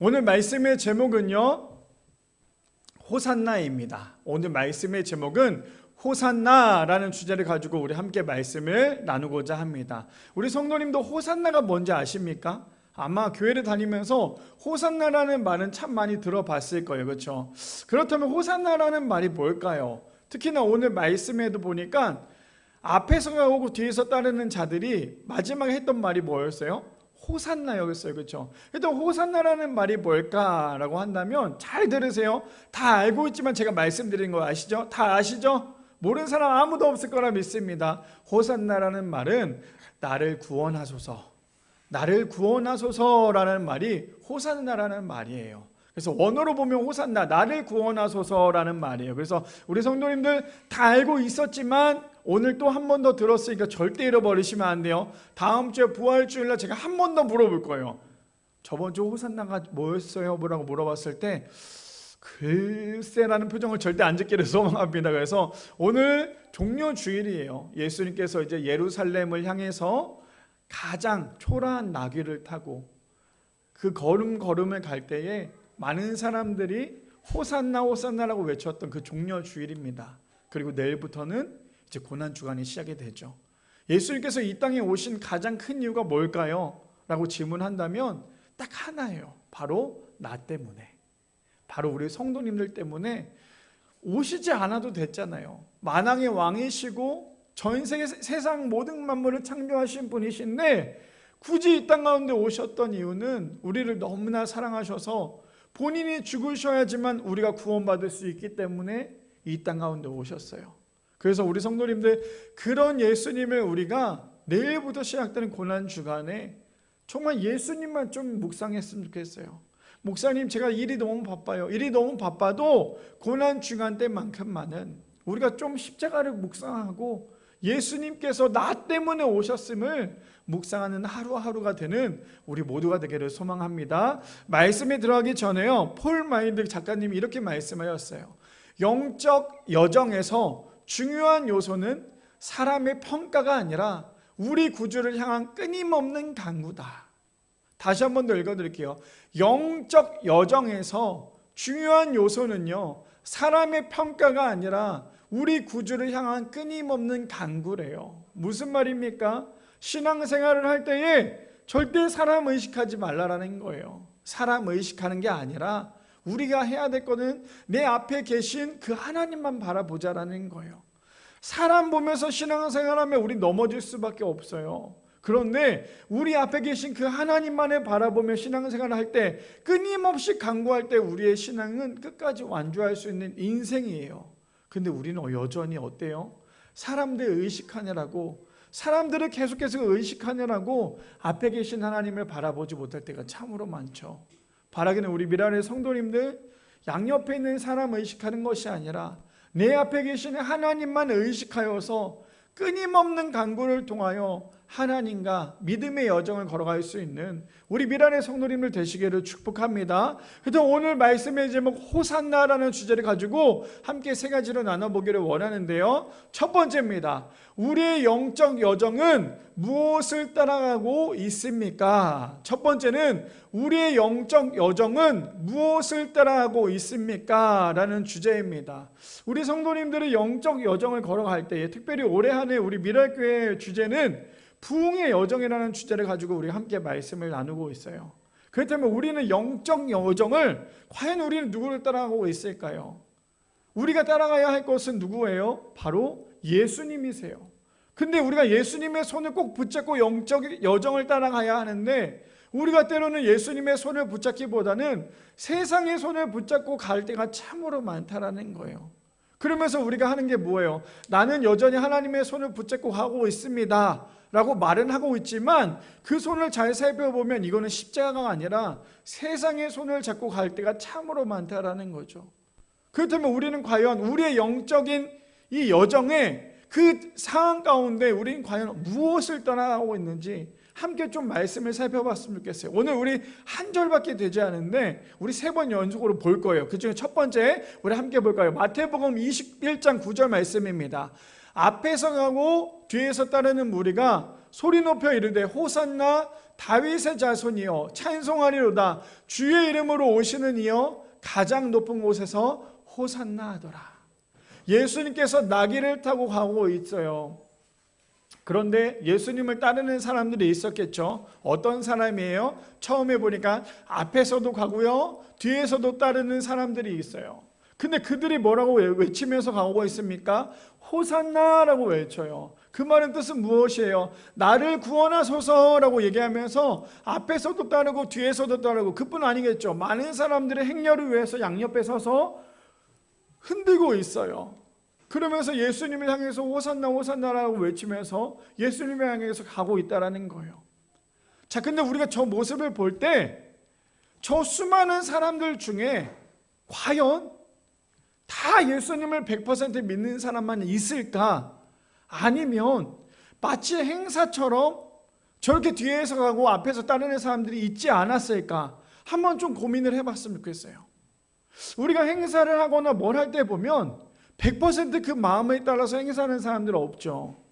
오늘 말씀의 제목은요, 호산나입니다. 오늘 말씀의 제목은 호산나라는 주제를 가지고 우리 함께 말씀을 나누고자 합니다. 우리 성도님도 호산나가 뭔지 아십니까? 아마 교회를 다니면서 호산나라는 말은 참 많이 들어봤을 거예요. 그렇죠? 그렇다면 호산나라는 말이 뭘까요? 특히나 오늘 말씀에도 보니까 앞에서 가고 뒤에서 따르는 자들이 마지막에 했던 말이 뭐였어요? 호산나였어요. 그렇죠? 일단 호산나라는 말이 뭘까라고 한다면 잘 들으세요. 다 알고 있지만 제가 말씀드린 거 아시죠? 다 아시죠? 모르는 사람 아무도 없을 거라 믿습니다. 호산나라는 말은 나를 구원하소서, 나를 구원하소서라는 말이 호산나라는 말이에요. 그래서 원어로 보면 호산나, 나를 구원하소서라는 말이에요. 그래서 우리 성도님들 다 알고 있었지만 오늘 또 한 번 더 들었으니까 절대 잃어버리시면 안 돼요. 다음 주에 부활주일날 제가 한 번 더 물어볼 거예요. 저번 주 호산나가 뭐였어요? 뭐라고 물어봤을 때 글쎄라는 표정을 절대 안 짓기를 소망합니다. 그래서 오늘 종려주일이에요. 예수님께서 이제 예루살렘을 향해서 가장 초라한 나귀를 타고 그 걸음을 갈 때에 많은 사람들이 호산나 호산나라고 외쳤던 그 종려주일입니다. 그리고 내일부터는 이제 고난주간이 시작이 되죠. 예수님께서 이 땅에 오신 가장 큰 이유가 뭘까요? 라고 질문한다면 딱 하나예요. 바로 나 때문에, 바로 우리 성도님들 때문에 오시지 않아도 됐잖아요. 만왕의 왕이시고 전 세계 세상 모든 만물을 창조하신 분이신데 굳이 이 땅 가운데 오셨던 이유는 우리를 너무나 사랑하셔서 본인이 죽으셔야지만 우리가 구원받을 수 있기 때문에 이 땅 가운데 오셨어요. 그래서 우리 성도님들, 그런 예수님을 우리가 내일부터 시작되는 고난주간에 정말 예수님만 좀 묵상했으면 좋겠어요. 목사님, 제가 일이 너무 바빠요. 일이 너무 바빠도 고난주간 때만큼만은 우리가 좀 십자가를 묵상하고 예수님께서 나 때문에 오셨음을 묵상하는 하루하루가 되는 우리 모두가 되기를 소망합니다. 말씀에 들어가기 전에요, 폴 마인드 작가님이 이렇게 말씀하셨어요. 영적 여정에서 중요한 요소는 사람의 평가가 아니라 우리 구주를 향한 끊임없는 간구다. 다시 한 번 더 읽어드릴게요. 영적 여정에서 중요한 요소는요, 사람의 평가가 아니라 우리 구주를 향한 끊임없는 간구래요. 무슨 말입니까? 신앙생활을 할 때에 절대 사람 의식하지 말라라는 거예요. 사람 의식하는 게 아니라 우리가 해야 될 거는 내 앞에 계신 그 하나님만 바라보자라는 거예요. 사람 보면서 신앙생활하면 우리 넘어질 수밖에 없어요. 그런데 우리 앞에 계신 그 하나님만을 바라보며 신앙생활을 할 때, 끊임없이 간구할 때 우리의 신앙은 끝까지 완주할 수 있는 인생이에요. 근데 우리는 여전히 어때요? 사람들 의식하느라고, 사람들을 계속해서 의식하느라고 앞에 계신 하나님을 바라보지 못할 때가 참으로 많죠. 바라기는 우리 미라의 성도님들, 양옆에 있는 사람 의식하는 것이 아니라 내 앞에 계신 하나님만 의식하여서 끊임없는 간구를 통하여 하나님과 믿음의 여정을 걸어갈 수 있는 우리 미란의 성도님들 되시기를 축복합니다. 그래서 오늘 말씀의 제목 호산나라는 주제를 가지고 함께 세 가지로 나눠보기를 원하는데요. 첫 번째입니다. 우리의 영적 여정은 무엇을 따라가고 있습니까? 첫 번째는 우리의 영적 여정은 무엇을 따라가고 있습니까? 라는 주제입니다. 우리 성도님들의 영적 여정을 걸어갈 때에, 특별히 올해 한 해 우리 미랄교회의 주제는 부흥의 여정이라는 주제를 가지고 우리 함께 말씀을 나누고 있어요. 그렇다면 우리는 영적 여정을 과연 우리는 누구를 따라가고 있을까요? 우리가 따라가야 할 것은 누구예요? 바로 예수님이세요. 근데 우리가 예수님의 손을 꼭 붙잡고 영적 여정을 따라가야 하는데, 우리가 때로는 예수님의 손을 붙잡기보다는 세상의 손을 붙잡고 갈 때가 참으로 많다라는 거예요. 그러면서 우리가 하는 게 뭐예요? 나는 여전히 하나님의 손을 붙잡고 가고 있습니다 라고 말은 하고 있지만, 그 손을 잘 살펴보면 이거는 십자가가 아니라 세상의 손을 잡고 갈 때가 참으로 많다라는 거죠. 그렇다면 우리는 과연 우리의 영적인 이 여정에, 그 상황 가운데 우리는 과연 무엇을 떠나가고 있는지 함께 좀 말씀을 살펴봤으면 좋겠어요. 오늘 우리 한 절밖에 되지 않은데 우리 3번 연속으로 볼 거예요. 그 중에 첫 번째 우리 함께 볼까요? 마태복음 21장 9절 말씀입니다. 앞에서 가고 뒤에서 따르는 무리가 소리 높여 이르되 호산나 다윗의 자손이여 찬송하리로다. 주의 이름으로 오시는 이여 가장 높은 곳에서 호산나 하더라. 예수님께서 나귀를 타고 가고 있어요. 그런데 예수님을 따르는 사람들이 있었겠죠. 어떤 사람이에요? 처음에 보니까 앞에서도 가고요, 뒤에서도 따르는 사람들이 있어요. 근데 그들이 뭐라고 외치면서 가고 있습니까? 호산나라고 외쳐요. 그 말은 뜻은 무엇이에요? 나를 구원하소서라고 얘기하면서 앞에서도 따르고 뒤에서도 따르고, 그뿐 아니겠죠. 많은 사람들의 행렬을 위해서 양옆에 서서 흔들고 있어요. 그러면서 예수님을 향해서 호산나 호산나라고 외치면서 예수님을 향해서 가고 있다라는 거예요. 자, 근데 우리가 저 모습을 볼 때 저 수많은 사람들 중에 과연 다 예수님을 100% 믿는 사람만 있을까? 아니면 마치 행사처럼 저렇게 뒤에서 가고 앞에서 따르는 사람들이 있지 않았을까? 한번 좀 고민을 해봤으면 좋겠어요. 우리가 행사를 하거나 뭘 할 때 보면 100% 그 마음에 따라서 행사하는 사람들은 없죠.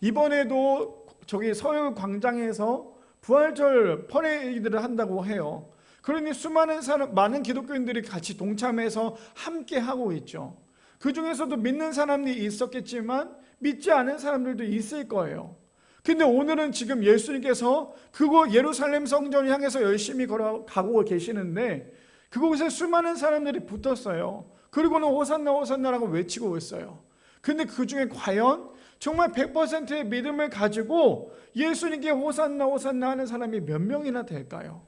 이번에도 저기 서울 광장에서 부활절 퍼레이드를 한다고 해요. 그러니 수많은 많은 기독교인들이 같이 동참해서 함께 하고 있죠. 그 중에서도 믿는 사람이 있었겠지만 믿지 않은 사람들도 있을 거예요. 근데 오늘은 지금 예수님께서 그곳 예루살렘 성전을 향해서 열심히 걸어가고 계시는데 그곳에 수많은 사람들이 붙었어요. 그리고는 호산나 호산나라고 외치고 있어요. 근데 그 중에 과연 정말 100%의 믿음을 가지고 예수님께 호산나 호산나 하는 사람이 몇 명이나 될까요?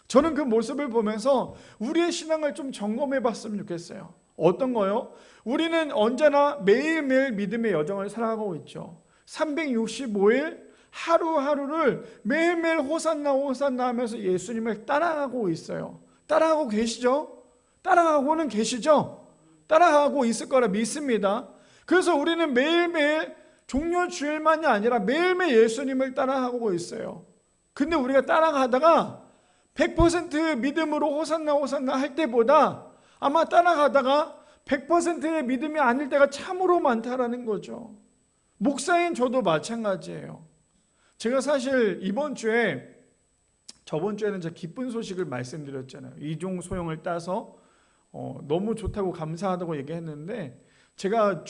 저는 그 모습을 보면서 우리의 신앙을 좀 점검해 봤으면 좋겠어요. 어떤 거요? 우리는 언제나 매일매일 믿음의 여정을 살아가고 있죠. 365일 하루하루를 매일매일 호산나 호산나 하면서 예수님을 따라가고 있어요. 따라가고 계시죠? 따라가고는 계시죠? 따라가고 있을 거라 믿습니다. 그래서 우리는 매일매일 종려 주일만이 아니라 매일매일 예수님을 따라가고 있어요. 근데 우리가 따라가다가 100% 믿음으로 호산나 호산나 할 때보다 아마 따라가다가 100%의 믿음이 아닐 때가 참으로 많다라는 거죠. 목사인 저도 마찬가지예요. 제가 사실 저번 주에는 제가 기쁜 소식을 말씀드렸잖아요. 이종 소형을 따서 너무 좋다고 감사하다고 얘기했는데, 제가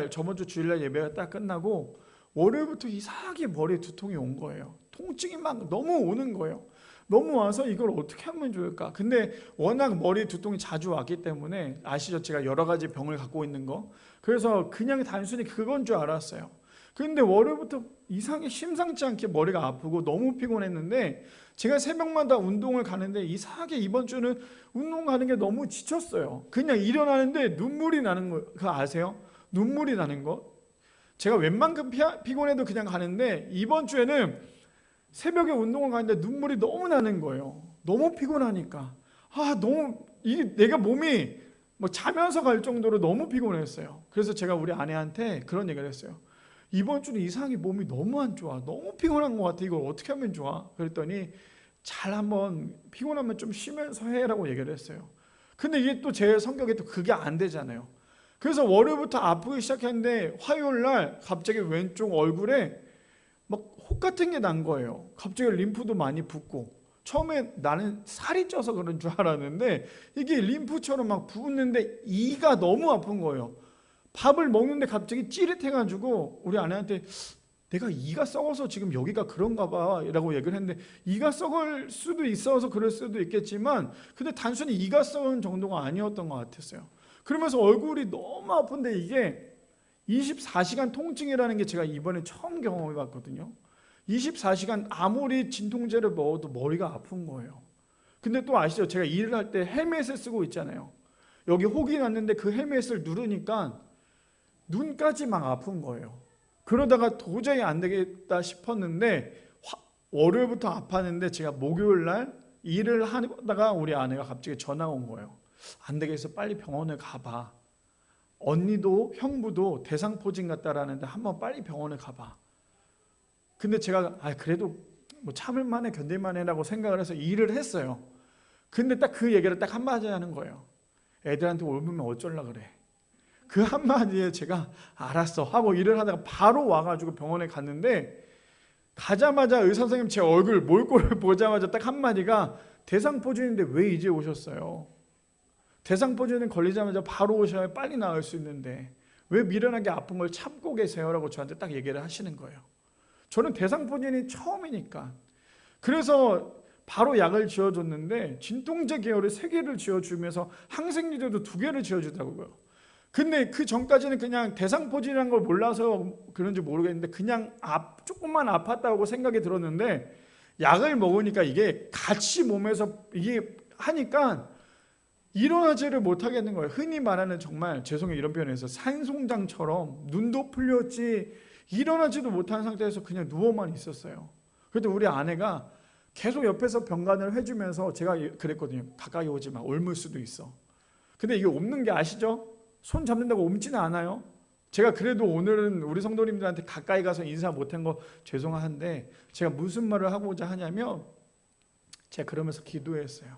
저번 주 주일날 예배가 딱 끝나고 월요일부터 이상하게 머리에 두통이 온 거예요. 통증이 막 너무 오는 거예요. 너무 와서 이걸 어떻게 하면 좋을까? 근데 워낙 머리 두통이 자주 왔기 때문에, 아시죠? 제가 여러 가지 병을 갖고 있는 거. 그래서 그냥 단순히 그건 줄 알았어요. 근데 월요일부터 이상하게 심상치 않게 머리가 아프고 너무 피곤했는데, 제가 새벽마다 운동을 가는데 이상하게 이번 주는 운동 가는 게 너무 지쳤어요. 그냥 일어나는데 눈물이 나는 거, 그거 아세요? 눈물이 나는 거. 제가 웬만큼 피곤해도 그냥 가는데 이번 주에는 새벽에 운동을 가는데 눈물이 너무 나는 거예요. 너무 피곤하니까. 내가 몸이 자면서 갈 정도로 너무 피곤했어요. 그래서 제가 우리 아내한테 그런 얘기를 했어요. 이번 주는 이상하게 몸이 너무 안 좋아. 너무 피곤한 것 같아. 이걸 어떻게 하면 좋아? 그랬더니 잘 한번 피곤하면 좀 쉬면서 해라고 얘기를 했어요. 근데 이게 또 제 성격에 또 그게 안 되잖아요. 그래서 월요일부터 아프기 시작했는데 화요일 날 갑자기 왼쪽 얼굴에 막 혹 같은 게 난 거예요. 갑자기 림프도 많이 붓고. 처음에 나는 살이 쪄서 그런 줄 알았는데 이게 림프처럼 막 붓는데 이가 너무 아픈 거예요. 밥을 먹는데 갑자기 찌릿해가지고 우리 아내한테 내가 이가 썩어서 지금 여기가 그런가 봐 라고 얘기를 했는데, 이가 썩을 수도 있어서 그럴 수도 있겠지만 근데 단순히 이가 썩은 정도가 아니었던 것 같았어요. 그러면서 얼굴이 너무 아픈데 이게 24시간 통증이라는 게 제가 이번에 처음 경험해 봤거든요. 24시간 아무리 진통제를 먹어도 머리가 아픈 거예요. 근데 또 아시죠? 제가 일을 할 때 헬멧을 쓰고 있잖아요. 여기 혹이 났는데 그 헬멧을 누르니까 눈까지 막 아픈 거예요. 그러다가 도저히 안 되겠다 싶었는데 월요일부터 아팠는데 제가 목요일 날 일을 하다가 우리 아내가 갑자기 전화가 온 거예요. 안 되겠어, 빨리 병원에 가봐. 언니도 형부도 대상포진 같다라는데 한번 빨리 병원에 가봐. 근데 제가 그래도 참을만해, 견딜만해라고 생각을 해서 일을 했어요. 근데 딱 그 얘기를 딱 한마디 하는 거예요. 애들한테 옮으면 어쩌려 그래. 그 한마디에 제가 알았어 하고 일을 하다가 바로 와가지고 병원에 갔는데 가자마자 의사 선생님 제 얼굴 몰골을 보자마자 딱 한마디가 대상포진인데 왜 이제 오셨어요? 대상포진은 걸리자마자 바로 오셔야 빨리 나을 수 있는데 왜 미련하게 아픈 걸 참고 계세요? 라고 저한테 딱 얘기를 하시는 거예요. 저는 대상포진이 처음이니까. 그래서 바로 약을 지어줬는데 진통제 계열을 3개를 지어주면서 항생제도 2개를 지어주더라고요. 근데 그 전까지는 그냥 대상포진이라는 걸 몰라서 그런지 모르겠는데 그냥 조금만 아팠다고 생각이 들었는데 약을 먹으니까 이게 같이 몸에서 이게 하니까 일어나지를 못하겠는 거예요. 흔히 말하는 정말 죄송해요 이런 표현에서 산송장처럼 눈도 풀렸지 일어나지도 못한 상태에서 그냥 누워만 있었어요. 그래도 우리 아내가 계속 옆에서 병간을 해주면서 제가 그랬거든요. 가까이 오지 마. 옮을 수도 있어. 근데 이게 옮는 게 아시죠? 손 잡는다고 옮지는 않아요. 제가 그래도 오늘은 우리 성도님들한테 가까이 가서 인사 못한 거 죄송한데 제가 무슨 말을 하고자 하냐면 제가 그러면서 기도했어요.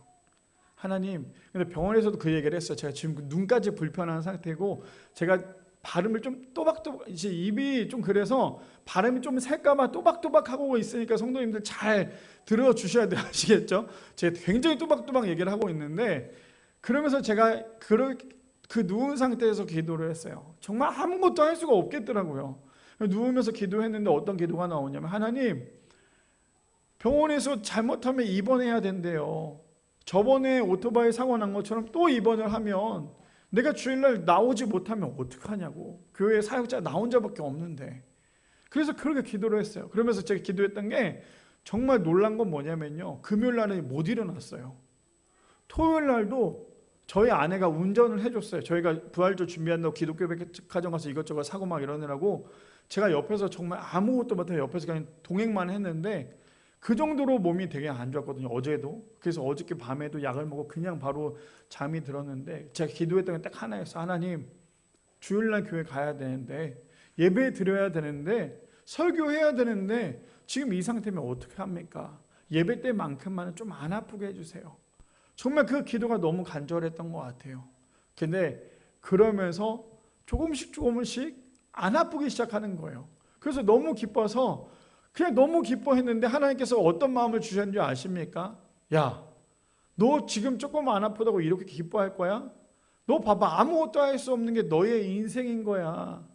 하나님, 근데 병원에서도 그 얘기를 했어요. 제가 지금 눈까지 불편한 상태고 제가 발음을 좀 또박또박 이제 입이 좀 그래서 발음이 좀 셀까봐 또박또박 하고 있으니까 성도님들 잘 들어주셔야 돼 아시겠죠? 제가 굉장히 또박또박 얘기를 하고 있는데 그러면서 제가 그 누운 상태에서 기도를 했어요. 정말 아무것도 할 수가 없겠더라고요. 누우면서 기도했는데 어떤 기도가 나오냐면 하나님 병원에서 잘못하면 입원해야 된대요. 저번에 오토바이 사고 난 것처럼 또 입원을 하면 내가 주일날 나오지 못하면 어떡하냐고. 교회 사역자 나 혼자밖에 없는데. 그래서 그렇게 기도를 했어요. 그러면서 제가 기도했던 게 정말 놀란 건 뭐냐면요. 금요일 날은 못 일어났어요. 토요일 날도 저희 아내가 운전을 해줬어요. 저희가 부활절 준비한다고 기독교 백화점 가서 이것저것 사고 막 이러느라고 제가 옆에서 정말 아무것도 못하고 옆에서 그냥 동행만 했는데 그 정도로 몸이 되게 안 좋았거든요. 어제도. 그래서 어저께 밤에도 약을 먹고 그냥 바로 잠이 들었는데 제가 기도했던 게 딱 하나였어요. 하나님 주일날 교회 가야 되는데 예배 드려야 되는데 설교해야 되는데 지금 이 상태면 어떻게 합니까? 예배 때만큼만은 좀 안 아프게 해주세요. 정말 그 기도가 너무 간절했던 것 같아요. 근데 그러면서 조금씩 안 아프기 시작하는 거예요. 그래서 너무 기뻐서 그냥 너무 기뻐했는데 하나님께서 어떤 마음을 주셨는지 아십니까? 야, 너 지금 조금 안 아프다고 이렇게 기뻐할 거야? 너 봐봐 아무것도 할 수 없는 게 너의 인생인 거야.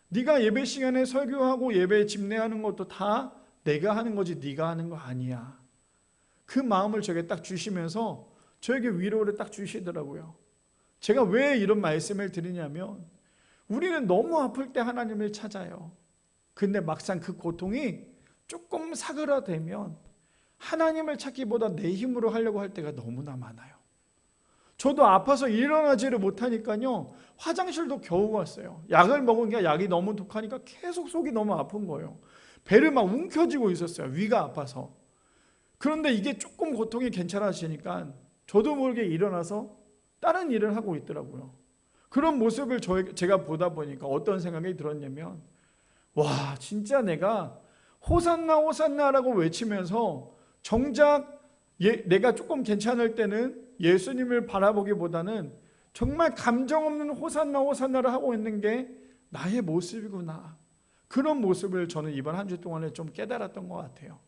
네가 예배 시간에 설교하고 예배 집례하는 것도 다 내가 하는 거지 네가 하는 거 아니야. 그 마음을 저에게 딱 주시면서 저에게 위로를 딱 주시더라고요. 제가 왜 이런 말씀을 드리냐면 우리는 너무 아플 때 하나님을 찾아요. 근데 막상 그 고통이 조금 사그라들면 하나님을 찾기보다 내 힘으로 하려고 할 때가 너무나 많아요. 저도 아파서 일어나지를 못하니까요. 화장실도 겨우 갔어요. 약을 먹은 게 약이 너무 독하니까 계속 속이 너무 아픈 거예요. 배를 막 움켜쥐고 있었어요. 위가 아파서. 그런데 이게 조금 고통이 괜찮아지니까 저도 모르게 일어나서 다른 일을 하고 있더라고요. 그런 모습을 제가 보다 보니까 어떤 생각이 들었냐면 와 진짜 내가 호산나 호산나라고 외치면서 정작 내가 조금 괜찮을 때는 예수님을 바라보기보다는 정말 감정 없는 호산나 호산나를 하고 있는 게 나의 모습이구나. 그런 모습을 저는 이번 한 주 동안에 좀 깨달았던 것 같아요.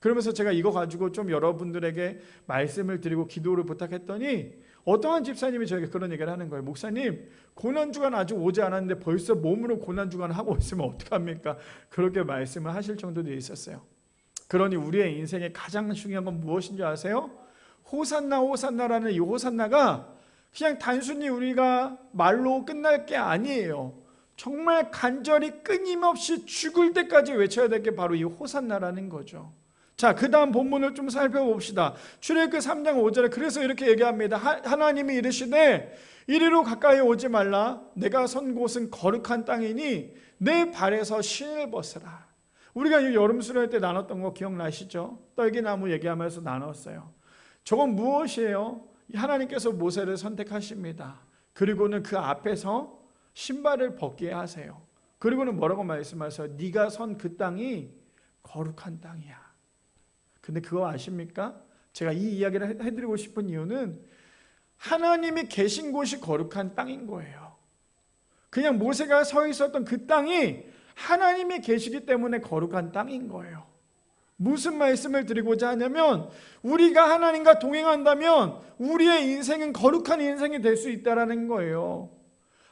그러면서 제가 이거 가지고 좀 여러분들에게 말씀을 드리고 기도를 부탁했더니 어떠한 집사님이 저에게 그런 얘기를 하는 거예요. 목사님 고난주간 아직 오지 않았는데 벌써 몸으로 고난주간을 하고 있으면 어떡합니까? 그렇게 말씀을 하실 정도도 있었어요. 그러니 우리의 인생에 가장 중요한 건 무엇인 줄 아세요? 호산나 호산나라는 이 호산나가 그냥 단순히 우리가 말로 끝날 게 아니에요. 정말 간절히 끊임없이 죽을 때까지 외쳐야 될 게 바로 이 호산나라는 거죠. 자, 그 다음 본문을 좀 살펴봅시다. 출애굽기 3장 5절에 그래서 이렇게 얘기합니다. 하나님이 이르시되 이리로 가까이 오지 말라. 내가 선 곳은 거룩한 땅이니 내 발에서 신을 벗으라. 우리가 이 여름 수련회 때 나눴던 거 기억나시죠? 떨기나무 얘기하면서 나눴어요. 저건 무엇이에요? 하나님께서 모세를 선택하십니다. 그리고는 그 앞에서 신발을 벗게 하세요. 그리고는 뭐라고 말씀하세요? 네가 선 그 땅이 거룩한 땅이야. 근데 그거 아십니까? 제가 이 이야기를 해드리고 싶은 이유는 하나님이 계신 곳이 거룩한 땅인 거예요. 그냥 모세가 서 있었던 그 땅이 하나님이 계시기 때문에 거룩한 땅인 거예요. 무슨 말씀을 드리고자 하냐면 우리가 하나님과 동행한다면 우리의 인생은 거룩한 인생이 될 수 있다는 거예요.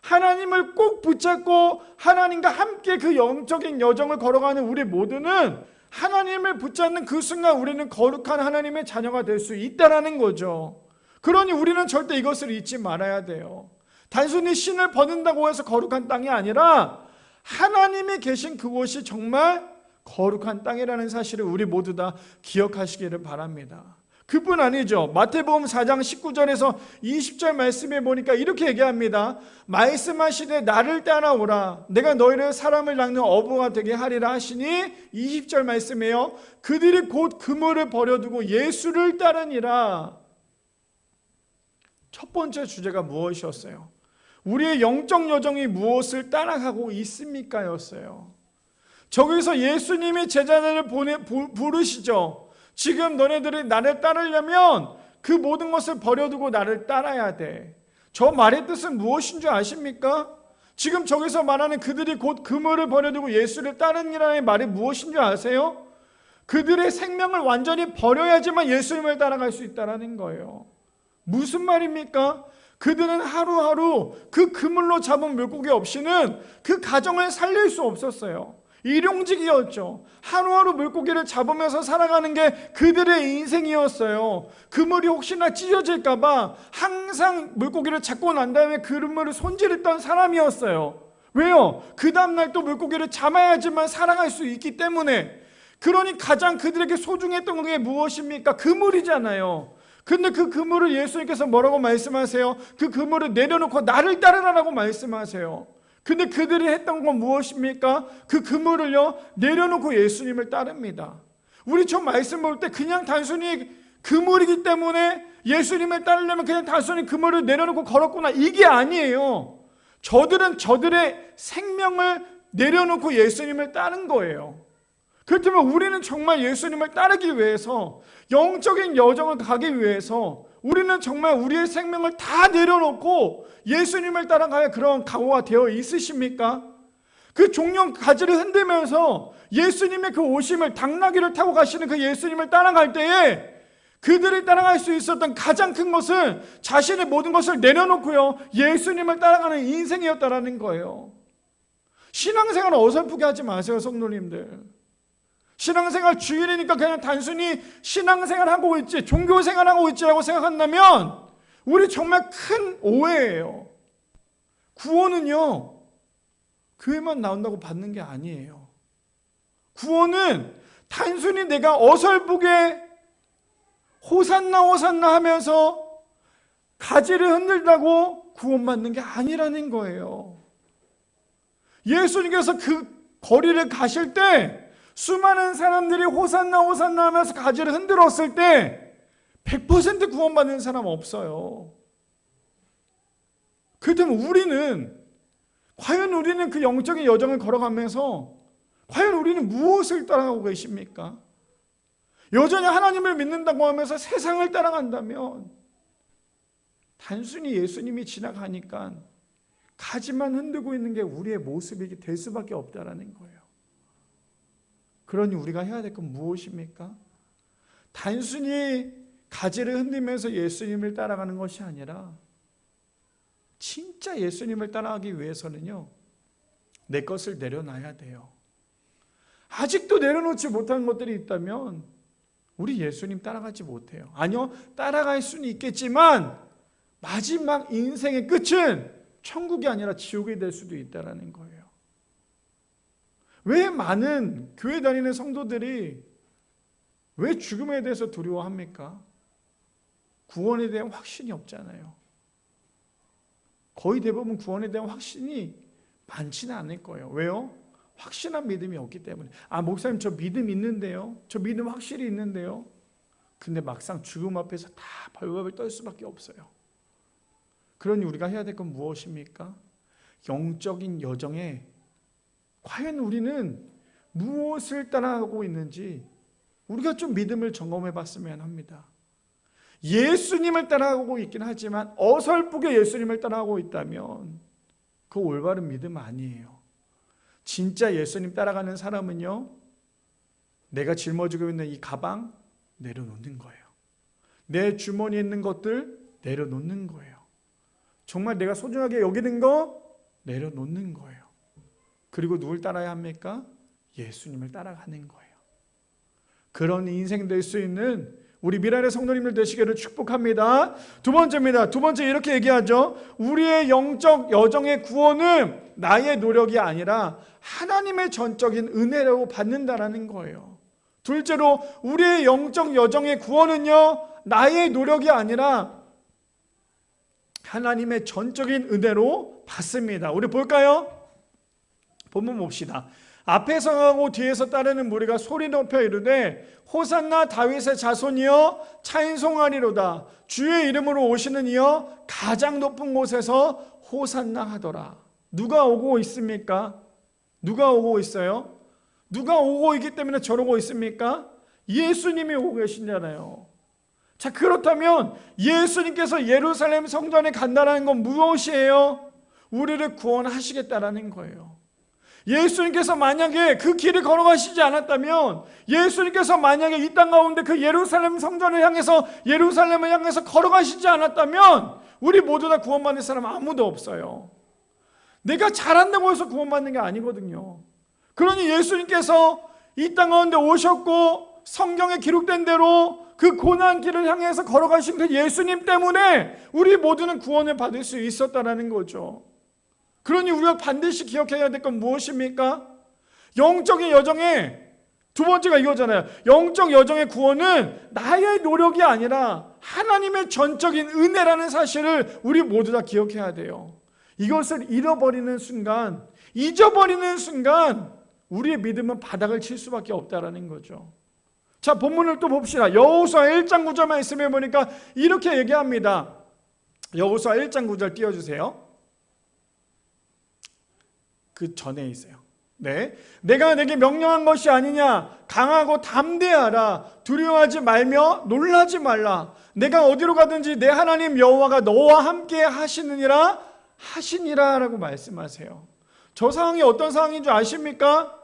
하나님을 꼭 붙잡고 하나님과 함께 그 영적인 여정을 걸어가는 우리 모두는 하나님을 붙잡는 그 순간 우리는 거룩한 하나님의 자녀가 될 수 있다는 거죠. 그러니 우리는 절대 이것을 잊지 말아야 돼요. 단순히 신을 버는다고 해서 거룩한 땅이 아니라 하나님이 계신 그곳이 정말 거룩한 땅이라는 사실을 우리 모두 다 기억하시기를 바랍니다. 그뿐 아니죠. 마태복음 4장 19절에서 20절 말씀에 보니까 이렇게 얘기합니다. 말씀하시되 나를 따라오라 내가 너희를 사람을 낚는 어부가 되게 하리라 하시니 20절 말씀이에요. 그들이 곧 그물을 버려두고 예수를 따르니라. 첫 번째 주제가 무엇이었어요? 우리의 영적 여정이 무엇을 따라가고 있습니까? 였어요. 저기서 예수님이 제자들을 부르시죠. 지금 너네들이 나를 따르려면 그 모든 것을 버려두고 나를 따라야 돼. 저 말의 뜻은 무엇인 줄 아십니까? 지금 저기서 말하는 그들이 곧 그물을 버려두고 예수를 따르니라는 말이 무엇인 줄 아세요? 그들의 생명을 완전히 버려야지만 예수님을 따라갈 수 있다는 거예요. 무슨 말입니까? 그들은 하루하루 그 그물로 잡은 물고기 없이는 그 가정을 살릴 수 없었어요. 일용직이었죠. 하루하루 물고기를 잡으면서 살아가는 게 그들의 인생이었어요. 그물이 혹시나 찢어질까봐 항상 물고기를 잡고 난 다음에 그물을 손질했던 사람이었어요. 왜요? 그 다음날 또 물고기를 잡아야지만 살아갈 수 있기 때문에. 그러니 가장 그들에게 소중했던 게 무엇입니까? 그물이잖아요. 근데 그 그물을 예수님께서 뭐라고 말씀하세요? 그 그물을 내려놓고 나를 따르라고 말씀하세요. 근데 그들이 했던 건 무엇입니까? 그 그물을요 내려놓고 예수님을 따릅니다. 우리 저 말씀 볼 때 그냥 단순히 그물이기 때문에 예수님을 따르려면 그냥 단순히 그물을 내려놓고 걸었구나 이게 아니에요. 저들은 저들의 생명을 내려놓고 예수님을 따른 거예요. 그렇다면 우리는 정말 예수님을 따르기 위해서 영적인 여정을 가기 위해서 우리는 정말 우리의 생명을 다 내려놓고 예수님을 따라갈 그런 각오가 되어 있으십니까? 그 종려 가지를 흔들면서 예수님의 그 오심을 당나귀를 타고 가시는 그 예수님을 따라갈 때에 그들이 따라갈 수 있었던 가장 큰 것은 자신의 모든 것을 내려놓고요 예수님을 따라가는 인생이었다라는 거예요. 신앙생활을 어설프게 하지 마세요, 성도님들. 신앙생활 주일이니까 그냥 단순히 신앙생활하고 있지 종교생활하고 있지라고 생각한다면 우리 정말 큰 오해예요. 구원은요 교회만 나온다고 받는 게 아니에요. 구원은 단순히 내가 어설프게 호산나 호산나 하면서 가지를 흔들다고 구원받는 게 아니라는 거예요. 예수님께서 그 거리를 가실 때 수많은 사람들이 호산나 호산나 하면서 가지를 흔들었을 때 100% 구원받는 사람 없어요. 그렇다면 과연 우리는 그 영적인 여정을 걸어가면서 과연 우리는 무엇을 따라가고 계십니까? 여전히 하나님을 믿는다고 하면서 세상을 따라간다면 단순히 예수님이 지나가니까 가지만 흔들고 있는 게 우리의 모습이 될 수밖에 없다는 거예요. 그러니 우리가 해야 될 건 무엇입니까? 단순히 가지를 흔들면서 예수님을 따라가는 것이 아니라 진짜 예수님을 따라가기 위해서는요 내 것을 내려놔야 돼요. 아직도 내려놓지 못한 것들이 있다면 우리 예수님 따라가지 못해요. 아니요, 따라갈 수는 있겠지만 마지막 인생의 끝은 천국이 아니라 지옥이 될 수도 있다는 거예요. 왜 많은 교회 다니는 성도들이 왜 죽음에 대해서 두려워합니까? 구원에 대한 확신이 없잖아요. 거의 대부분 구원에 대한 확신이 많지는 않을 거예요. 왜요? 확신한 믿음이 없기 때문에. 목사님 저 믿음 있는데요. 저 믿음 확실히 있는데요. 근데 막상 죽음 앞에서 다 벌벌 떨 수밖에 없어요. 그러니 우리가 해야 될 건 무엇입니까? 영적인 여정에 과연 우리는 무엇을 따라가고 있는지 우리가 좀 믿음을 점검해 봤으면 합니다. 예수님을 따라가고 있긴 하지만 어설프게 예수님을 따라가고 있다면 그 올바른 믿음 아니에요. 진짜 예수님 따라가는 사람은요 내가 짊어지고 있는 이 가방 내려놓는 거예요. 내 주머니에 있는 것들 내려놓는 거예요. 정말 내가 소중하게 여기는 거 내려놓는 거예요. 그리고 누굴 따라야 합니까? 예수님을 따라가는 거예요. 그런 인생 될 수 있는 우리 미랄의 성도님들 되시기를 축복합니다. 두 번째입니다. 두 번째 이렇게 얘기하죠. 우리의 영적 여정의 구원은 나의 노력이 아니라 하나님의 전적인 은혜로 받는다라는 거예요. 둘째로 우리의 영적 여정의 구원은요, 나의 노력이 아니라 하나님의 전적인 은혜로 받습니다. 우리 볼까요? 본문 봅시다. 앞에서 가고 뒤에서 따르는 무리가 소리 높여 이르되 호산나 다윗의 자손이여 찬송하리로다. 주의 이름으로 오시는 이여 가장 높은 곳에서 호산나 하더라. 누가 오고 있습니까? 누가 오고 있어요? 누가 오고 있기 때문에 저러고 있습니까? 예수님이 오고 계신잖아요. 자, 그렇다면 예수님께서 예루살렘 성전에 간다는 건 무엇이에요? 우리를 구원하시겠다라는 거예요. 예수님께서 만약에 그 길을 걸어가시지 않았다면, 예수님께서 만약에 이 땅 가운데 그 예루살렘 성전을 향해서, 예루살렘을 향해서 걸어가시지 않았다면 우리 모두 다 구원받는 사람 아무도 없어요. 내가 잘한다고 해서 구원받는 게 아니거든요. 그러니 예수님께서 이 땅 가운데 오셨고 성경에 기록된 대로 그 고난길을 향해서 걸어가신 그 예수님 때문에 우리 모두는 구원을 받을 수 있었다는 거죠. 그러니 우리가 반드시 기억해야 될 건 무엇입니까? 영적인 여정의 두 번째가 이거잖아요. 영적 여정의 구원은 나의 노력이 아니라 하나님의 전적인 은혜라는 사실을 우리 모두 다 기억해야 돼요. 이것을 잃어버리는 순간, 잊어버리는 순간 우리의 믿음은 바닥을 칠 수밖에 없다라는 거죠. 자, 본문을 또 봅시다. 여호수아 1장 9절 말씀해 보니까 이렇게 얘기합니다. 여호수아 1장 9절 띄워주세요. 그 전에 있어요. 네, 내가 내게 명령한 것이 아니냐. 강하고 담대하라. 두려워하지 말며 놀라지 말라. 내가 어디로 가든지 내 하나님 여호와가 너와 함께 하시느니라 라고 말씀하세요. 저 상황이 어떤 상황인 줄 아십니까?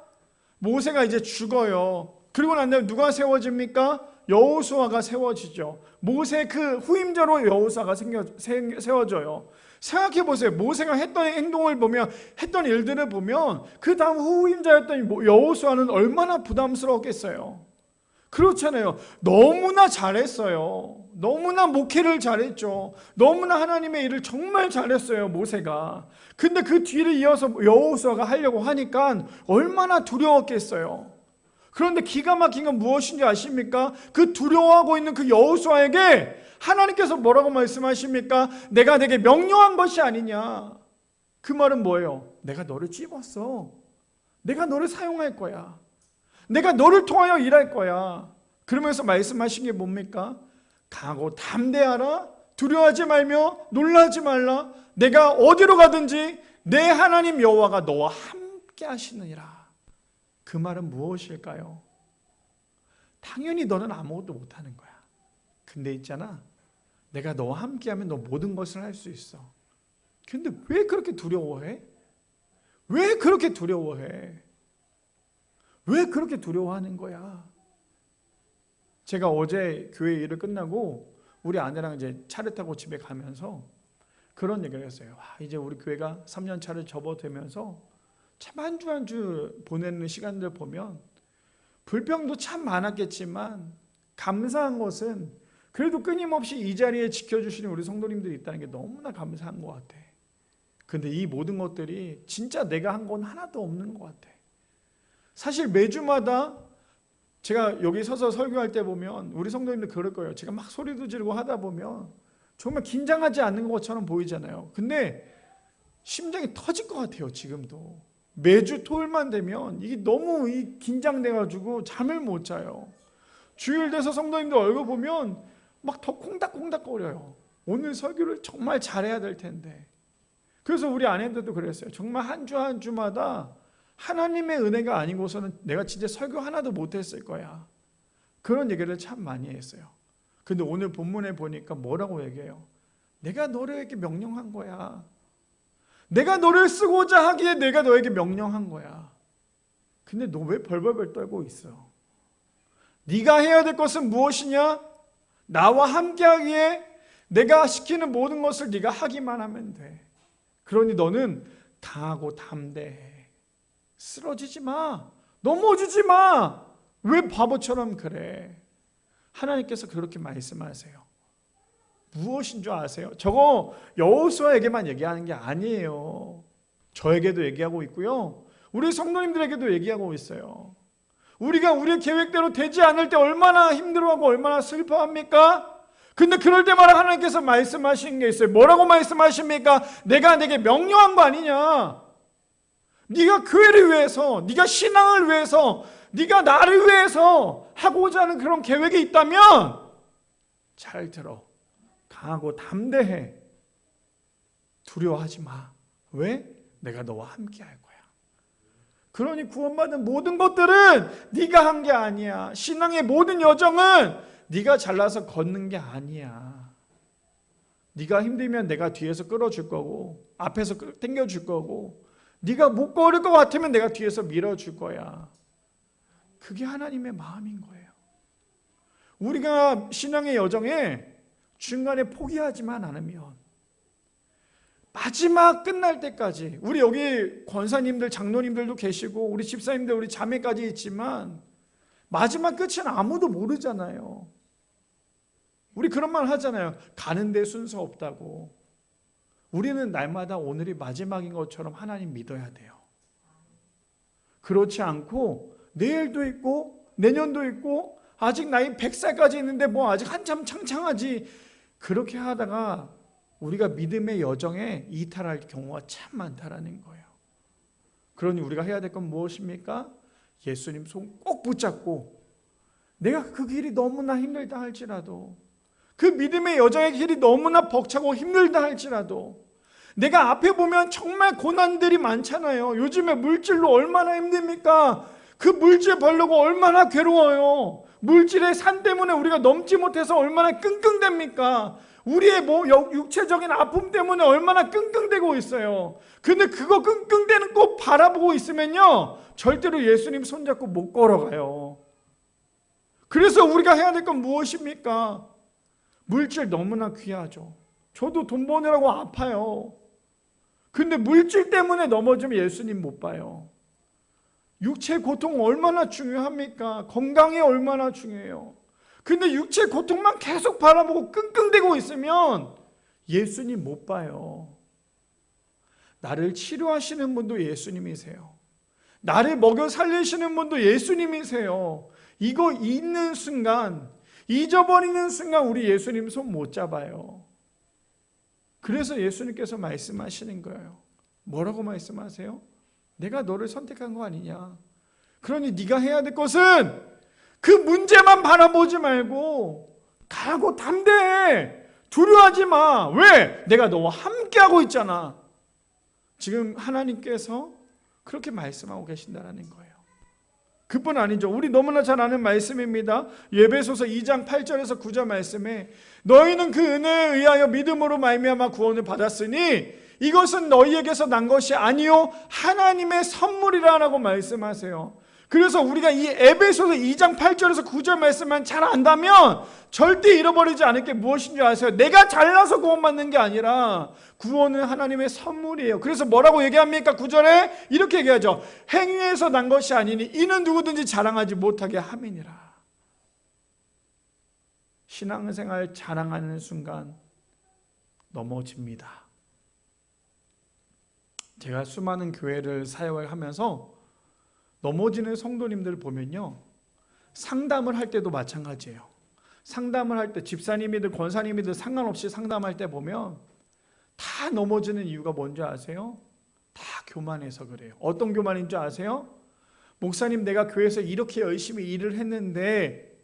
모세가 이제 죽어요. 그리고 난 다음에 누가 세워집니까? 여호수아가 세워지죠. 모세 그 후임자로 여호수아가 세워져요. 생각해 보세요. 모세가 했던 행동을 보면, 했던 일들을 보면 그 다음 후임자였던 여호수아는 얼마나 부담스러웠겠어요. 그렇잖아요. 너무나 잘했어요. 너무나 목회를 잘했죠. 너무나 하나님의 일을 정말 잘했어요, 모세가. 근데 그 뒤를 이어서 여호수아가 하려고 하니까 얼마나 두려웠겠어요. 그런데 기가 막힌 건 무엇인지 아십니까? 그 두려워하고 있는 그 여호수아에게 하나님께서 뭐라고 말씀하십니까? 내가 내게 명령한 것이 아니냐. 그 말은 뭐예요? 내가 너를 찝었어. 내가 너를 사용할 거야. 내가 너를 통하여 일할 거야. 그러면서 말씀하신 게 뭡니까? 강하고 담대하라. 두려워하지 말며 놀라지 말라. 내가 어디로 가든지 내 하나님 여호와가 너와 함께 하시느니라. 그 말은 무엇일까요? 당연히 너는 아무것도 못하는 거야. 근데 있잖아, 내가 너와 함께하면 너 모든 것을 할 수 있어. 근데 왜 그렇게 두려워해? 왜 그렇게 두려워해? 왜 그렇게 두려워하는 거야? 제가 어제 교회 일을 끝나고 우리 아내랑 이제 차를 타고 집에 가면서 그런 얘기를 했어요. 이제 우리 교회가 3년 차를 접어들면서 참 한 주 한 주 보내는 시간들 보면 불평도 참 많았겠지만 감사한 것은 그래도 끊임없이 이 자리에 지켜주시는 우리 성도님들이 있다는 게 너무나 감사한 것 같아. 근데 이 모든 것들이 진짜 내가 한 건 하나도 없는 것 같아. 사실 매주마다 제가 여기 서서 설교할 때 보면 우리 성도님들 그럴 거예요. 제가 막 소리도 지르고 하다 보면 정말 긴장하지 않는 것처럼 보이잖아요. 근데 심장이 터질 것 같아요, 지금도. 매주 토요일만 되면 이게 너무 긴장돼가지고 잠을 못 자요. 주일 돼서 성도님들 얼굴 보면 막 더 콩닥콩닥거려요. 오늘 설교를 정말 잘해야 될 텐데. 그래서 우리 아내들도 그랬어요. 정말 한 주 한 주마다 하나님의 은혜가 아니고서는 내가 진짜 설교 하나도 못했을 거야. 그런 얘기를 참 많이 했어요. 근데 오늘 본문에 보니까 뭐라고 얘기해요? 내가 너에게 명령한 거야. 내가 너를 쓰고자 하기에 내가 너에게 명령한 거야. 근데 너 왜 벌벌벌 떨고 있어? 네가 해야 될 것은 무엇이냐? 나와 함께하기에 내가 시키는 모든 것을 네가 하기만 하면 돼. 그러니 너는 강하고 담대해. 쓰러지지 마. 넘어지지 마. 왜 바보처럼 그래? 하나님께서 그렇게 말씀하세요. 무엇인 줄 아세요? 저거 여호수아에게만 얘기하는 게 아니에요. 저에게도 얘기하고 있고요. 우리 성도님들에게도 얘기하고 있어요. 우리가 우리의 계획대로 되지 않을 때 얼마나 힘들어하고 얼마나 슬퍼합니까? 근데 그럴 때마다 하나님께서 말씀하시는 게 있어요. 뭐라고 말씀하십니까? 내가 내게 명령한 거 아니냐? 네가 교회를 위해서, 네가 신앙을 위해서, 네가 나를 위해서 하고자 하는 그런 계획이 있다면 잘 들어. 강하고 담대해. 두려워하지 마. 왜? 내가 너와 함께 할 거야. 그러니 구원받은 모든 것들은 네가 한 게 아니야. 신앙의 모든 여정은 네가 잘나서 걷는 게 아니야. 네가 힘들면 내가 뒤에서 끌어줄 거고 앞에서 당겨줄 거고 네가 못 걸을 것 같으면 내가 뒤에서 밀어줄 거야. 그게 하나님의 마음인 거예요. 우리가 신앙의 여정에 중간에 포기하지만 않으면 마지막 끝날 때까지, 우리 여기 권사님들, 장로님들도 계시고 우리 집사님들, 우리 자매까지 있지만 마지막 끝은 아무도 모르잖아요. 우리 그런 말 하잖아요. 가는데 순서 없다고. 우리는 날마다 오늘이 마지막인 것처럼 하나님 믿어야 돼요. 그렇지 않고 내일도 있고 내년도 있고 아직 나이 100살까지 있는데 뭐 아직 한참 창창하지, 그렇게 하다가 우리가 믿음의 여정에 이탈할 경우가 참 많다라는 거예요. 그러니 우리가 해야 될 건 무엇입니까? 예수님 손 꼭 붙잡고, 내가 그 길이 너무나 힘들다 할지라도, 그 믿음의 여정의 길이 너무나 벅차고 힘들다 할지라도, 내가 앞에 보면 정말 고난들이 많잖아요. 요즘에 물질로 얼마나 힘듭니까? 그 물질 벌려고 얼마나 괴로워요. 물질의 산 때문에 우리가 넘지 못해서 얼마나 끙끙댑니까? 우리의 육체적인 아픔 때문에 얼마나 끙끙대고 있어요. 근데 그거 끙끙대는 거 바라보고 있으면요, 절대로 예수님 손잡고 못 걸어가요. 그래서 우리가 해야 될 건 무엇입니까? 물질 너무나 귀하죠. 저도 돈 버느라고 아파요. 근데 물질 때문에 넘어지면 예수님 못 봐요. 육체 고통 얼마나 중요합니까? 건강이 얼마나 중요해요. 근데 육체 고통만 계속 바라보고 끙끙대고 있으면 예수님 못 봐요. 나를 치료하시는 분도 예수님이세요. 나를 먹여 살리시는 분도 예수님이세요. 이거 잊는 순간, 잊어버리는 순간 우리 예수님 손 못 잡아요. 그래서 예수님께서 말씀하시는 거예요. 뭐라고 말씀하세요? 내가 너를 선택한 거 아니냐. 그러니 네가 해야 될 것은 그 문제만 바라보지 말고 강하고 담대해. 두려워하지 마. 왜? 내가 너와 함께하고 있잖아. 지금 하나님께서 그렇게 말씀하고 계신다는 거예요. 그뿐 아니죠. 우리 너무나 잘 아는 말씀입니다. 에베소서 2장 8절에서 9절 말씀에 너희는 그 은혜에 의하여 믿음으로 말미암아 구원을 받았으니 이것은 너희에게서 난 것이 아니요 하나님의 선물이라고 말씀하세요. 그래서 우리가 이 에베소서 2장 8절에서 9절 말씀만 잘 안다면 절대 잃어버리지 않을 게 무엇인 줄 아세요? 내가 잘나서 구원받는 게 아니라 구원은 하나님의 선물이에요. 그래서 뭐라고 얘기합니까? 9절에 이렇게 얘기하죠. 행위에서 난 것이 아니니 이는 누구든지 자랑하지 못하게 함이니라. 신앙생활 자랑하는 순간 넘어집니다. 제가 수많은 교회를 사역을 하면서 넘어지는 성도님들을 보면요, 상담을 할 때도 마찬가지예요. 상담을 할 때 집사님이든 권사님이든 상관없이 상담할 때 보면 다 넘어지는 이유가 뭔지 아세요? 다 교만해서 그래요. 어떤 교만인 줄 아세요? 목사님, 내가 교회에서 이렇게 열심히 일을 했는데,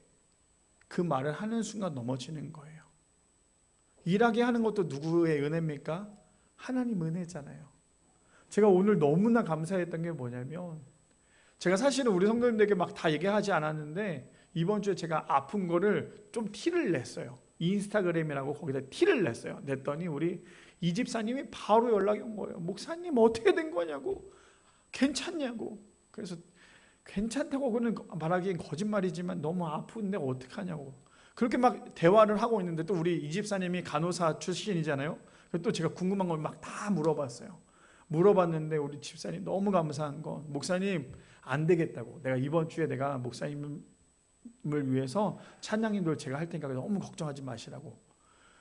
그 말을 하는 순간 넘어지는 거예요. 일하게 하는 것도 누구의 은혜입니까? 하나님 은혜잖아요. 제가 오늘 너무나 감사했던 게 뭐냐면, 제가 사실은 우리 성도님들에게 막 다 얘기하지 않았는데 이번 주에 제가 아픈 거를 좀 티를 냈어요. 인스타그램이라고 거기다 티를 냈어요. 냈더니 우리 이 집사님이 바로 연락이 온 거예요. 목사님 어떻게 된 거냐고, 괜찮냐고. 그래서 괜찮다고 그는 말하기엔 거짓말이지만 너무 아픈데 어떡하냐고. 그렇게 막 대화를 하고 있는데 또 우리 이 집사님이 간호사 출신이잖아요. 그래서 또 제가 궁금한 걸 막 다 물어봤어요. 물어봤는데 우리 집사님 너무 감사한 건, 목사님 안 되겠다고, 내가 이번 주에 내가 목사님을 위해서 찬양인도를 제가 할 테니까 너무 걱정하지 마시라고.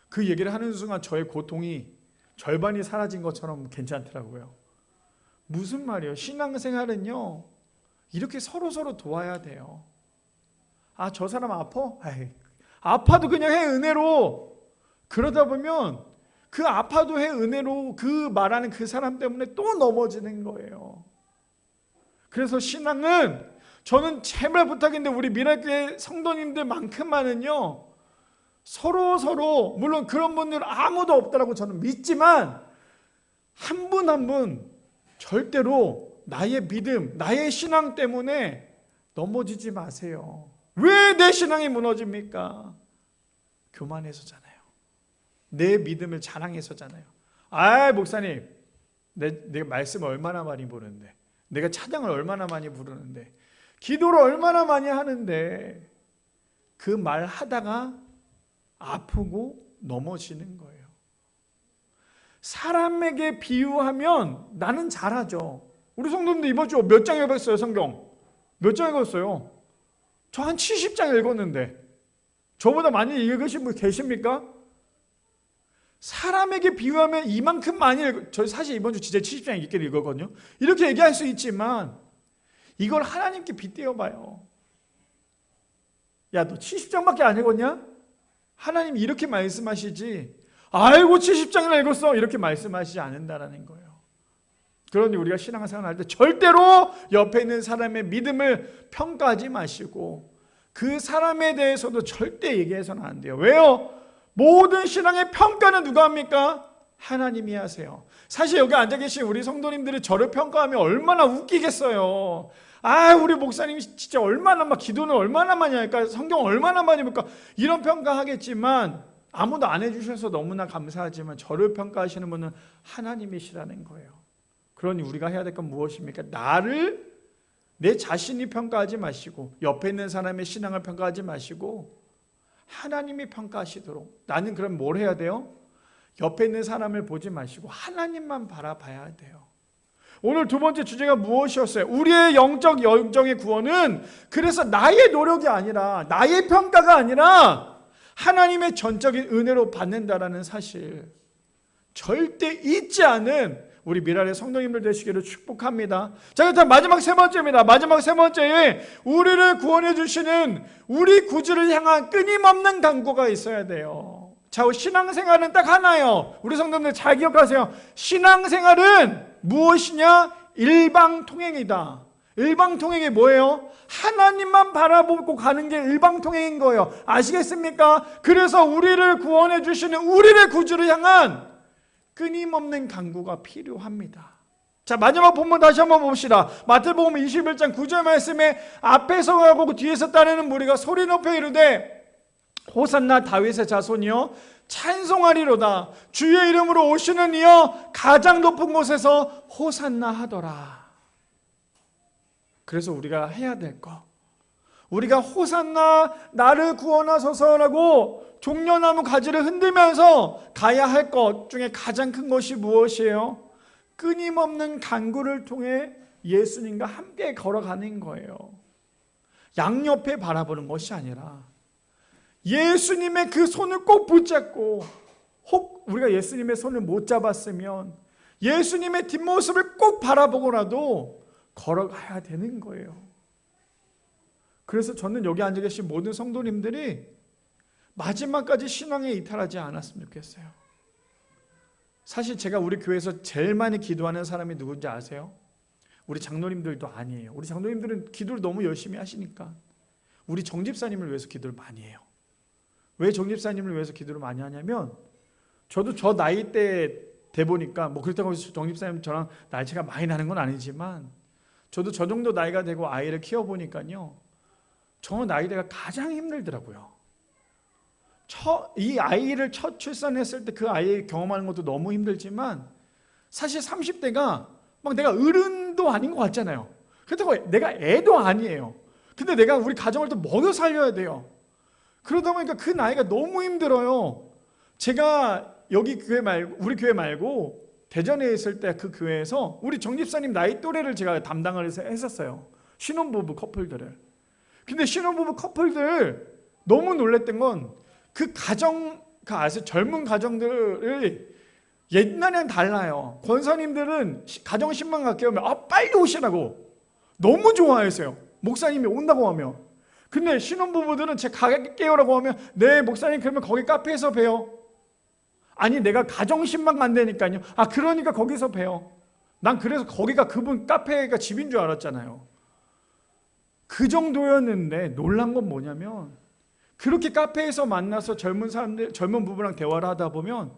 그 얘기를 하는 순간 저의 고통이 절반이 사라진 것처럼 괜찮더라고요. 무슨 말이에요? 신앙생활은요, 이렇게 서로 도와야 돼요. 아, 저 사람 아파? 에이, 아파도 그냥 해, 은혜로. 그러다 보면 그 아파도 해, 은혜로, 그 말하는 그 사람 때문에 또 넘어지는 거예요. 그래서 신앙은, 저는 제발 부탁인데 우리 미라교회 성도님들만큼만은요, 서로 물론 그런 분들 아무도 없다라고 저는 믿지만 한 분 한 분 절대로 나의 믿음, 나의 신앙 때문에 넘어지지 마세요. 왜 내 신앙이 무너집니까? 교만해서잖아요. 내 믿음을 자랑해서잖아요. 아, 목사님, 내가 말씀을 얼마나 많이 부르는데, 내가 찬양을 얼마나 많이 부르는데, 기도를 얼마나 많이 하는데, 그 말 하다가 아프고 넘어지는 거예요. 사람에게 비유하면 나는 잘하죠. 우리 성도님들 이번 주 몇 장 읽었어요? 성경 몇 장 읽었어요? 저 한 70장 읽었는데 저보다 많이 읽으신 분 계십니까? 사람에게 비유하면 이만큼 많이 저 사실 이번 주 진짜 70장 읽게 읽었거든요. 이렇게 얘기할 수 있지만 이걸 하나님께 빗대어 봐요. 야, 너 70장밖에 안 읽었냐? 하나님이 이렇게 말씀하시지, 아이고 70장이나 읽었어, 이렇게 말씀하시지 않는다라는 거예요. 그러니 우리가 신앙생활 할 때 절대로 옆에 있는 사람의 믿음을 평가하지 마시고 그 사람에 대해서도 절대 얘기해서는 안 돼요. 왜요? 모든 신앙의 평가는 누가 합니까? 하나님이 하세요. 사실 여기 앉아 계신 우리 성도님들이 저를 평가하면 얼마나 웃기겠어요. 아, 우리 목사님이 진짜 얼마나 막 기도는 얼마나 많이 할까, 성경 얼마나 많이 볼까, 이런 평가하겠지만 아무도 안 해주셔서 너무나 감사하지만 저를 평가하시는 분은 하나님이시라는 거예요. 그러니 우리가 해야 될 건 무엇입니까? 나를, 내 자신이 평가하지 마시고 옆에 있는 사람의 신앙을 평가하지 마시고 하나님이 평가하시도록. 나는 그럼 뭘 해야 돼요? 옆에 있는 사람을 보지 마시고 하나님만 바라봐야 돼요. 오늘 두 번째 주제가 무엇이었어요? 우리의 영적 영정의 구원은 그래서 나의 노력이 아니라, 나의 평가가 아니라 하나님의 전적인 은혜로 받는다라는 사실, 절대 잊지 않은 우리 미랄의 성도님들 되시기를 축복합니다. 자, 일단 마지막 세 번째입니다. 마지막 세 번째에 우리를 구원해 주시는 우리 구주를 향한 끊임없는 간구가 있어야 돼요. 자, 신앙생활은 딱 하나요. 우리 성도님들 잘 기억하세요. 신앙생활은 무엇이냐? 일방통행이다. 일방통행이 뭐예요? 하나님만 바라보고 가는 게 일방통행인 거예요. 아시겠습니까? 그래서 우리를 구원해 주시는 우리를 구주를 향한 끊임없는 간구가 필요합니다. 자, 마지막 본문 다시 한번 봅시다. 마태복음 21장 9절 말씀에 앞에서 가고 뒤에서 따르는 무리가 소리 높여 이르되 호산나 다윗의 자손이여 찬송하리로다. 주의 이름으로 오시는 이여 가장 높은 곳에서 호산나 하더라. 그래서 우리가 해야 될 거, 우리가 호산나 나를 구원하소서라고 종려나무 가지를 흔들면서 가야 할 것 중에 가장 큰 것이 무엇이에요? 끊임없는 간구를 통해 예수님과 함께 걸어가는 거예요. 양옆에 바라보는 것이 아니라 예수님의 그 손을 꼭 붙잡고, 혹 우리가 예수님의 손을 못 잡았으면 예수님의 뒷모습을 꼭 바라보고라도 걸어가야 되는 거예요. 그래서 저는 여기 앉아 계신 모든 성도님들이 마지막까지 신앙에 이탈하지 않았으면 좋겠어요. 사실 제가 우리 교회에서 제일 많이 기도하는 사람이 누군지 아세요? 우리 장로님들도 아니에요. 우리 장로님들은 기도를 너무 열심히 하시니까 우리 정집사님을 위해서 기도를 많이 해요. 왜 정집사님을 위해서 기도를 많이 하냐면, 저도 저 나이 때 돼 보니까, 뭐 그렇다고 해서 정집사님 저랑 나이 차이가 많이 나는 건 아니지만 저도 저 정도 나이가 되고 아이를 키워보니까요, 저 나이대가 가장 힘들더라고요. 이 아이를 첫 출산했을 때 그 아이 경험하는 것도 너무 힘들지만 사실 30대가 막 내가 어른도 아닌 것 같잖아요. 그렇다고 내가 애도 아니에요. 근데 내가 우리 가정을 또 먹여 살려야 돼요. 그러다 보니까 그 나이가 너무 힘들어요. 제가 여기 교회 말고, 우리 교회 말고 대전에 있을 때 그 교회에서 우리 정집사님 나이 또래를 제가 담당을 해서 했었어요. 신혼부부 커플들을. 근데 신혼부부 커플들 너무 놀랬던 건 그 가정, 그 아세요? 젊은 가정들을 옛날에는 달라요. 권사님들은 가정 10만 갖게 오면 빨리 오시라고 너무 좋아했어요. 목사님이 온다고 하면. 근데 신혼부부들은 제 갈게요라고 하면 네 목사님 그러면 거기 카페에서 봬요. 아니 내가 가정 10만 간다니까요. 그러니까 거기서 봬요. 난 그래서 거기가 그분 카페가 집인 줄 알았잖아요. 그 정도였는데 놀란 건 뭐냐면 그렇게 카페에서 만나서 젊은 사람들, 젊은 부부랑 대화를 하다 보면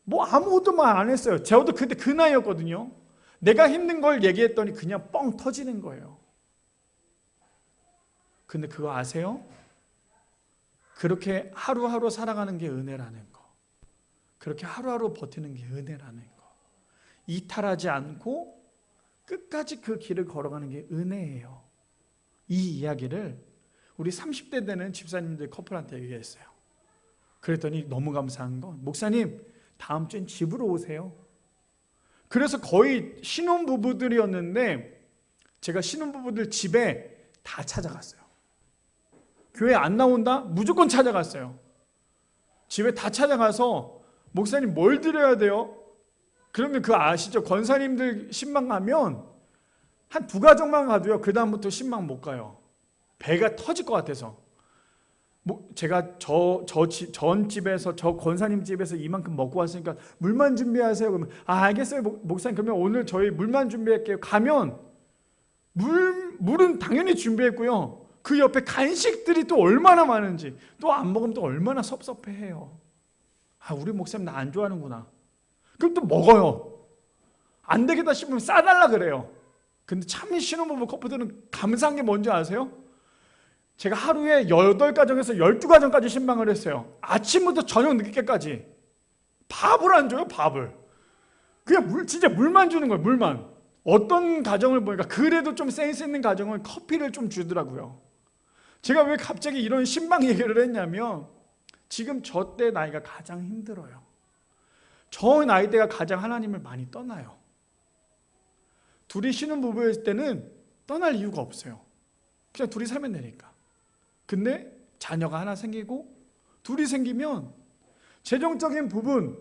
뭐 아무것도 말 안 했어요. 저도 그때 그 나이였거든요. 내가 힘든 걸 얘기했더니 그냥 뻥 터지는 거예요. 근데 그거 아세요? 그렇게 하루하루 살아가는 게 은혜라는 거. 그렇게 하루하루 버티는 게 은혜라는 거. 이탈하지 않고 끝까지 그 길을 걸어가는 게 은혜예요. 이 이야기를 우리 30대 되는 집사님들 커플한테 얘기했어요. 그랬더니 너무 감사한 건 목사님 다음 주엔 집으로 오세요. 그래서 거의 신혼부부들이었는데 제가 신혼부부들 집에 다 찾아갔어요. 교회 안 나온다? 무조건 찾아갔어요. 집에 다 찾아가서 목사님 뭘 드려야 돼요? 그러면 그거 아시죠? 권사님들 10만 가면 한 2가정만 가도요. 그 다음부터 10만 못 가요. 배가 터질 것 같아서. 제가 전 집에서 저 권사님 집에서 이만큼 먹고 왔으니까 물만 준비하세요. 그러면 알겠어요 목사님. 그러면 오늘 저희 물만 준비할게요. 가면 물은 당연히 준비했고요. 그 옆에 간식들이 또 얼마나 많은지 또 안 먹으면 또 얼마나 섭섭해해요. 우리 목사님 나 안 좋아하는구나. 그럼 또 먹어요. 안 되겠다 싶으면 싸달라 그래요. 근데 참 신혼부부 커플들은 감사한 게 뭔지 아세요? 제가 하루에 8가정에서 12가정까지 신방을 했어요. 아침부터 저녁 늦게까지. 밥을 안 줘요, 밥을. 그냥 진짜 물만 주는 거예요, 물만. 어떤 가정을 보니까 그래도 좀 센스 있는 가정은 커피를 좀 주더라고요. 제가 왜 갑자기 이런 신방 얘기를 했냐면 지금 저 때 나이가 가장 힘들어요. 저 나이 때가 가장 하나님을 많이 떠나요. 둘이 신혼부부일 때는 떠날 이유가 없어요. 그냥 둘이 살면 되니까. 근데 자녀가 하나 생기고 둘이 생기면 재정적인 부분,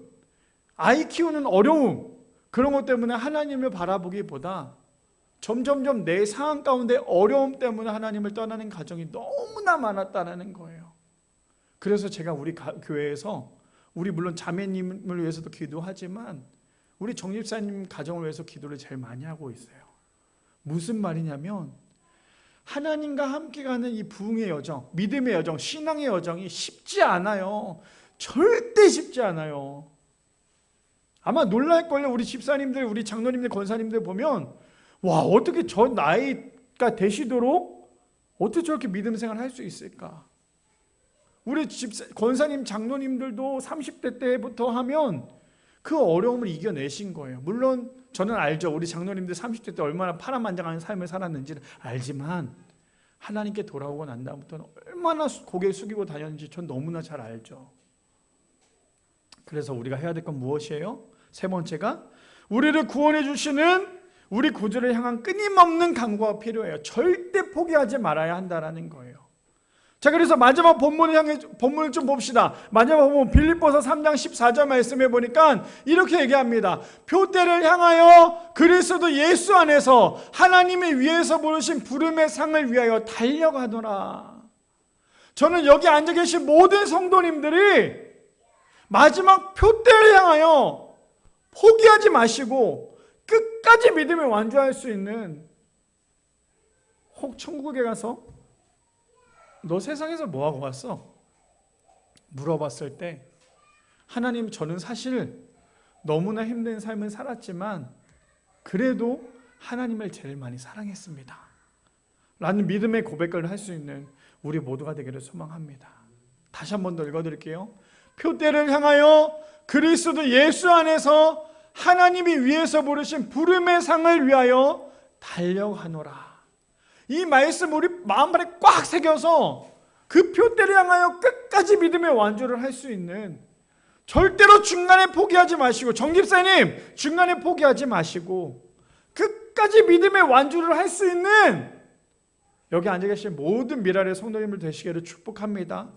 아이 키우는 어려움, 그런 것 때문에 하나님을 바라보기보다 점점점 내 상황 가운데 어려움 때문에 하나님을 떠나는 가정이 너무나 많았다는 거예요. 그래서 제가 우리 교회에서 우리 물론 자매님을 위해서도 기도하지만 우리 정집사님 가정을 위해서 기도를 제일 많이 하고 있어요. 무슨 말이냐면 하나님과 함께 가는 이 부흥의 여정, 믿음의 여정, 신앙의 여정이 쉽지 않아요. 절대 쉽지 않아요. 아마 놀랄걸요. 우리 집사님들, 우리 장로님들, 권사님들 보면 와 어떻게 저 나이가 되시도록 어떻게 저렇게 믿음 생활을 할 수 있을까? 우리 권사님, 장로님들도 30대 때부터 하면 그 어려움을 이겨내신 거예요. 물론 저는 알죠. 우리 장로님들 30대 때 얼마나 파란만장한 삶을 살았는지를 알지만 하나님께 돌아오고 난 다음부터는 얼마나 고개 숙이고 다녔는지 전 너무나 잘 알죠. 그래서 우리가 해야 될 건 무엇이에요? 세 번째가 우리를 구원해 주시는 우리 구주를 향한 끊임없는 간구가 필요해요. 절대 포기하지 말아야 한다는 거예요. 자, 그래서 마지막 본문을 좀 봅시다. 마지막 본문 빌립보서 3장 14절 말씀해 보니까 이렇게 얘기합니다. 표대를 향하여 그리스도 예수 안에서 하나님이 위에서 부르신 부름의 상을 위하여 달려가노라. 저는 여기 앉아 계신 모든 성도님들이 마지막 표대를 향하여 포기하지 마시고 끝까지 믿음에 완주할 수 있는, 혹 천국에 가서 너 세상에서 뭐하고 왔어? 물어봤을 때 하나님, 저는 사실 너무나 힘든 삶을 살았지만 그래도 하나님을 제일 많이 사랑했습니다 라는 믿음의 고백을 할 수 있는 우리 모두가 되기를 소망합니다. 다시 한 번 더 읽어드릴게요. 표대를 향하여 그리스도 예수 안에서 하나님이 위에서 부르신 부름의 상을 위하여 달려가노라. 이 말씀 우리 마음 안에 꽉 새겨서 그 표대를 향하여 끝까지 믿음의 완주를 할 수 있는, 절대로 중간에 포기하지 마시고, 정집사님 중간에 포기하지 마시고 끝까지 믿음의 완주를 할 수 있는 여기 앉아 계신 모든 미랄의 성도님들 되시기를 축복합니다.